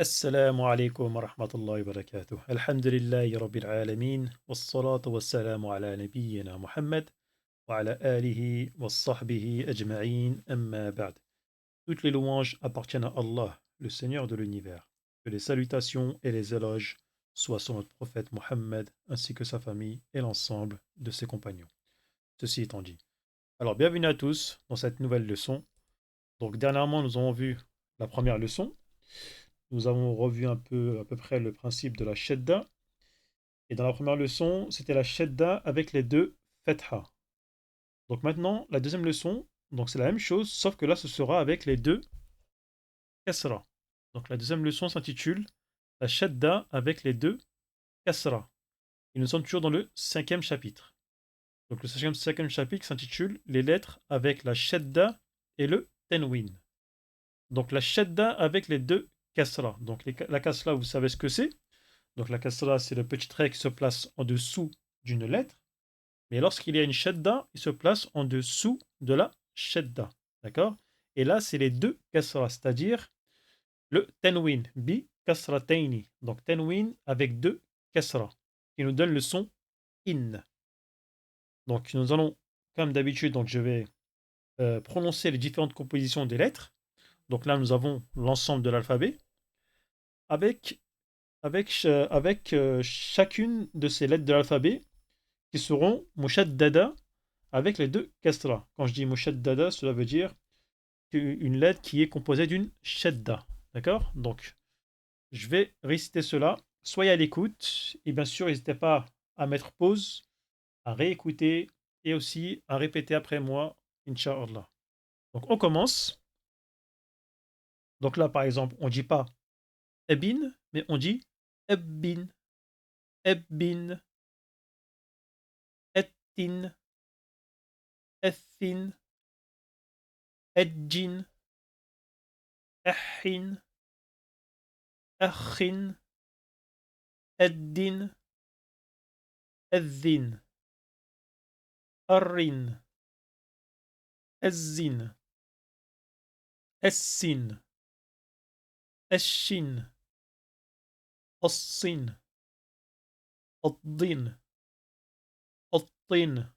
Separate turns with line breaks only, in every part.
السلام عليكم ورحمة الله وبركاته. الحمد لله رب العالمين والصلاة والسلام على نبينا محمد وعلى آله وصحبه أجمعين أما بعد. Toutes les louanges appartiennent à Allah, le Seigneur de l'univers. Que les salutations et les éloges soient sur notre prophète Mohammed ainsi que sa famille et l'ensemble de ses compagnons. Ceci étant dit. Alors bienvenue à tous dans cette nouvelle leçon. Donc dernièrement nous avons vu la première leçon. Nous avons revu un peu à peu près le principe de la shedda. Et dans la première leçon, c'était la shedda avec les deux fetha. Donc maintenant, la deuxième leçon, donc c'est la même chose, sauf que là, ce sera avec les deux kasra. Donc la deuxième leçon s'intitule la shedda avec les deux kasra. Et nous sommes toujours dans le cinquième chapitre. Donc le cinquième chapitre s'intitule les lettres avec la shedda et le tenwin. Donc la shedda avec les deux kasra. Donc la kasra, vous savez ce que c'est. Donc la kasra, c'est le petit trait qui se place en dessous d'une lettre. Mais lorsqu'il y a une shadda, il se place en dessous de la shadda. D'accord? Et là, c'est les deux kasra, c'est-à-dire le tenwin, bi kasrataini. Donc tenwin avec deux kasra, qui nous donne le son in. Donc nous allons, comme d'habitude, donc je vais prononcer les différentes compositions des lettres. Donc là, nous avons l'ensemble de l'alphabet avec, avec chacune de ces lettres de l'alphabet qui seront mushaddada avec les deux kasra. Quand je dis mushaddada, cela veut dire une lettre qui est composée d'une shadda. D'accord? Donc, je vais réciter cela. Soyez à l'écoute et bien sûr, n'hésitez pas à mettre pause, à réécouter et aussi à répéter après moi, Inch'Allah. Donc, on commence. Donc là, par exemple, on ne dit pas ebin, mais on dit ebbin, ebbin, ettin, ethin, edjin, ehin, echin, eddin, الذين الرين الزين السين الشين الصين الضين الطين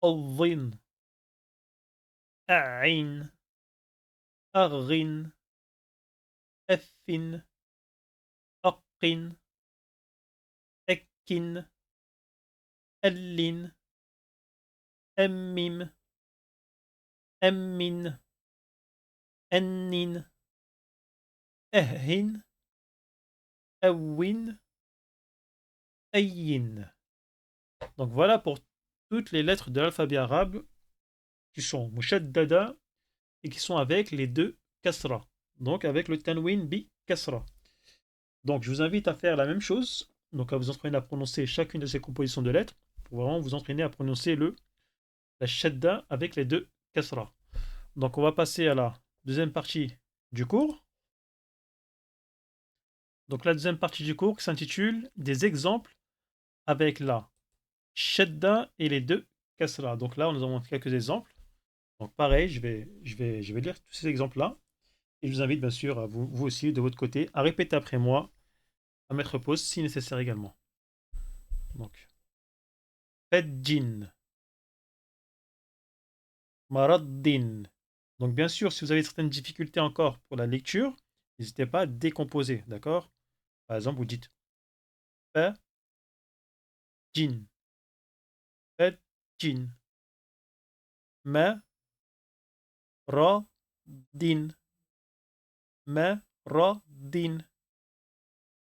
الظين أعين أغن أثن أقن أكن ألن أمم أمن أنن أهن أوين أين. Donc voilà pour toutes les lettres de l'alphabet arabe qui sont mushaddada et qui sont avec les deux kasra. Donc avec le tanwin bi kasra. Donc je vous invite à faire la même chose. Donc à vous entraîner à prononcer chacune de ces compositions de lettres pour vraiment vous entraîner à prononcer la shadda avec les deux kasra. Donc on va passer à la deuxième partie du cours. Donc la deuxième partie du cours qui s'intitule des exemples avec la shadda et les deux kasra. Donc là nous avons quelques exemples. Donc pareil, je vais lire tous ces exemples-là. Et je vous invite bien sûr, à vous aussi, de votre côté, à répéter après moi, à mettre pause si nécessaire également. Donc, Fedjin, Maraddin. Donc bien sûr, si vous avez certaines difficultés encore pour la lecture, n'hésitez pas à décomposer, d'accord? Par exemple, vous dites Fedjin, Fedjin, Maraddin, Maraddin,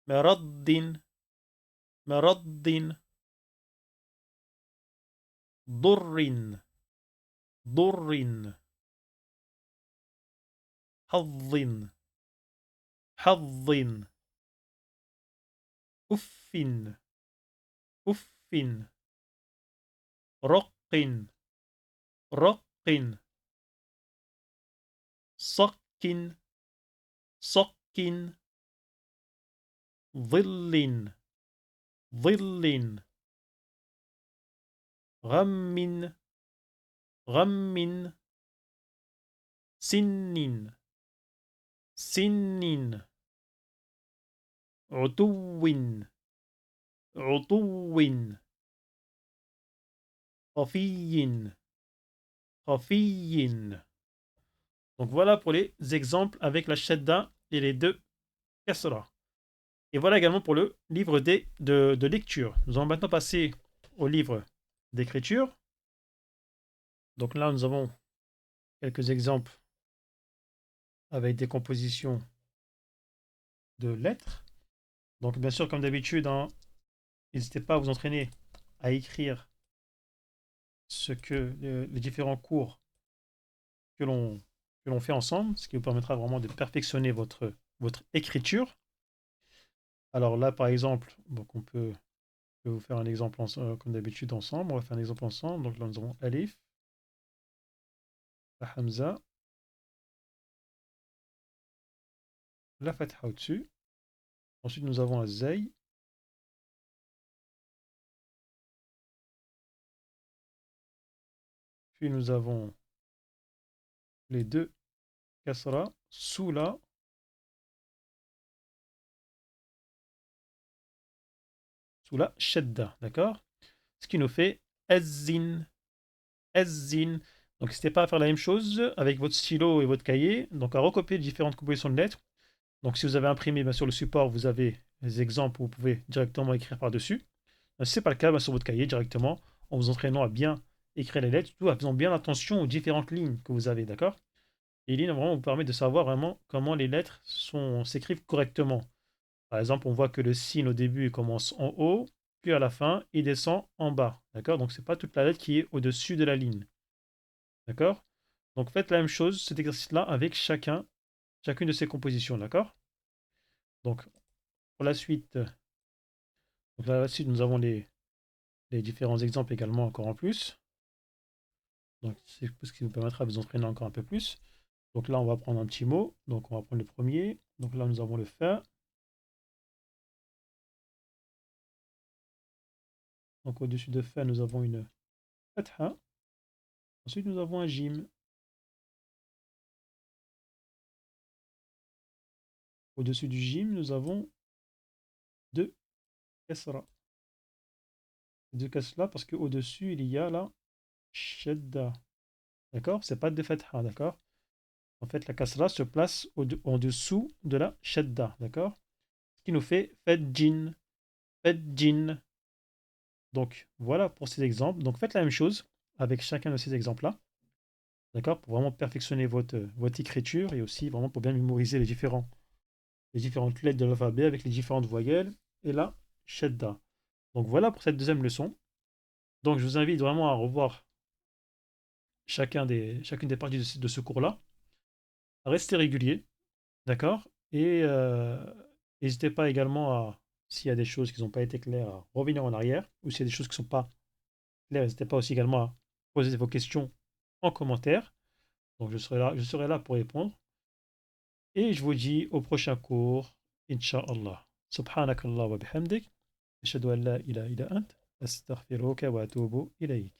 Maraddin, Maraddin, ضر ضر حظ حظ أف أف رق رق صك صك ظل ظل غم غم سن سن عُتُوٍّ عُطُوٍّ خَفِيٍّ خَفِيٍّ. Donc voilà pour les exemples avec la shadda et les deux kasra. Et voilà également pour le livre de lecture. Nous allons maintenant passer au livre d'écriture. Donc là, nous avons quelques exemples avec des compositions de lettres. Donc bien sûr, comme d'habitude, hein, n'hésitez pas à vous entraîner à écrire ce que les différents cours que l'on fait ensemble, ce qui vous permettra vraiment de perfectionner votre écriture. Alors là, par exemple, donc je vais vous faire un exemple comme d'habitude ensemble. On va faire un exemple ensemble. Donc là, nous avons Alif, la Hamza, la Fatha au-dessus. Ensuite, nous avons un Zay. Puis nous avons les deux Kasra sous la Shadda. D'accord? Ce qui nous fait Azzin. Azzin. Donc, n'hésitez pas à faire la même chose avec votre stylo et votre cahier. Donc, à recopier les différentes compositions de lettres. Donc, si vous avez imprimé bien sûr le support, vous avez les exemples où vous pouvez directement écrire par-dessus. Si ce n'est pas le cas, sur votre cahier directement, en vous entraînant à bien écrire les lettres, tout en faisant bien attention aux différentes lignes que vous avez, d'accord? Et les lignes vraiment vous permettent de savoir vraiment comment les lettres s'écrivent correctement. Par exemple, on voit que le signe au début il commence en haut, puis à la fin, il descend en bas, d'accord? Donc, c'est pas toute la lettre qui est au-dessus de la ligne, d'accord? Donc, faites la même chose, cet exercice-là, avec chacune de ces compositions, d'accord? Donc, pour la suite, donc là, la suite, nous avons les différents exemples également encore en plus. Donc, c'est ce qui vous permettra de vous entraîner encore un peu plus. Donc là, on va prendre un petit mot. Donc, on va prendre le premier. Donc là, nous avons le fa. Donc, au-dessus de fa, nous avons une fatha. Ensuite, nous avons un jim. Au-dessus du jim, nous avons deux kasra. Deux kasra parce qu'au-dessus, il y a la shadda. D'accord? C'est pas de fatha, d'accord? En fait, la kasra se place en dessous de la shadda, d'accord? Ce qui nous fait fadjin. Fadjin. Donc, voilà pour ces exemples. Donc, faites la même chose avec chacun de ces exemples-là. D'accord? Pour vraiment perfectionner votre écriture et aussi vraiment pour bien mémoriser les différentes lettres de l'alphabet avec les différentes voyelles et la shadda. Donc voilà pour cette deuxième leçon. Donc je vous invite vraiment à revoir chacune des parties de ce cours-là, à rester régulier, d'accord? Et n'hésitez pas également à, s'il y a des choses qui n'ont pas été claires, à revenir en arrière, ou s'il y a des choses qui ne sont pas claires, n'hésitez pas aussi également à poser vos questions en commentaire. Donc je serai là pour répondre. Et je vous dis au prochain cours, Inch'Allah. Subhanakallah wa bihamdik. Ashhadu an la ilaha illa ant. Astaghfiruka wa atubu ilayk.